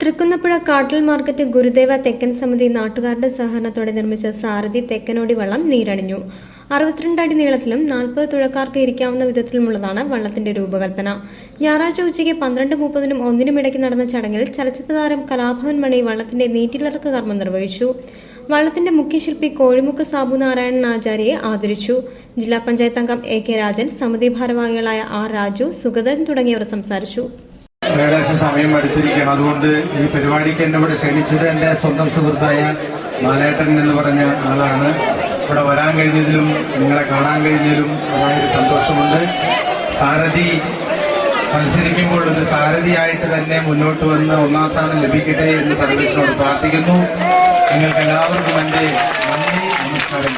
Thrikkunnapuzha കാട്ടൽ market Gurudeva തെക്കൻ സമിതി നാട്ടുകാരുടെ സഹകരണത്തോടെ നിർമ്മിച്ച സാരഥി തെക്കനോടി വള്ളം നീരണിഞ്ഞു. 62 അടി നീളത്തിലും 40 തുഴക്കാർക്ക് ഇരിക്കാവുന്ന വിധത്തിലുമുള്ളതാണ് വള്ളത്തിന്റെ രൂപകൽപ്പന. ഞായറാഴ്ച ഉച്ചയ്ക്ക് 12:30-നും 1-നും ഇടയ്ക്ക് നടന്ന ചടങ്ങിൽ ചലച്ചിത്ര താരം കലാഭവൻ മണി വള്ളത്തിന്റെ നീറ്റിലിറക്ക് കർമ്മം നിർവഹിച്ചു. വള്ളത്തിന്റെ മുഖ്യശില്പി കോഴിമുക്ക് സാബു നാരായണൻ ആചാര്യയെ ആദരിച്ചു. ജില്ലാ പഞ്ചായത്ത് അംഗം എ കെ രാജൻ, സമിതി ഭാരവാഹികളായ ആർ രാജു, സുഗതൻ തുടങ്ങിയവർ സംസാരിച്ചു. ഏകദേശം സമയം അടുത്തിരിക്കണം. അതുകൊണ്ട് ഈ പരിപാടിക്ക് എന്നെ ഇവിടെ ക്ഷണിച്ചത് എന്റെ സ്വന്തം സുഹൃത്തായ ബാലേട്ടൻ എന്ന് പറഞ്ഞ ആളാണ്. ഇവിടെ വരാൻ കഴിഞ്ഞതിലും നിങ്ങളെ കാണാൻ കഴിഞ്ഞതിലും അതായത് സന്തോഷമുണ്ട്. സാരഥി മത്സരിക്കുമ്പോൾ ഒരു സാരഥിയായിട്ട് തന്നെ മുന്നോട്ട് വന്ന് 1-ാം സ്ഥാനം ലഭിക്കട്ടെ എന്ന് സർവീസിനോട് പ്രാർത്ഥിക്കുന്നു. നിങ്ങൾക്ക് എല്ലാവർക്കും എന്റെ നന്ദി, നമസ്കാരം.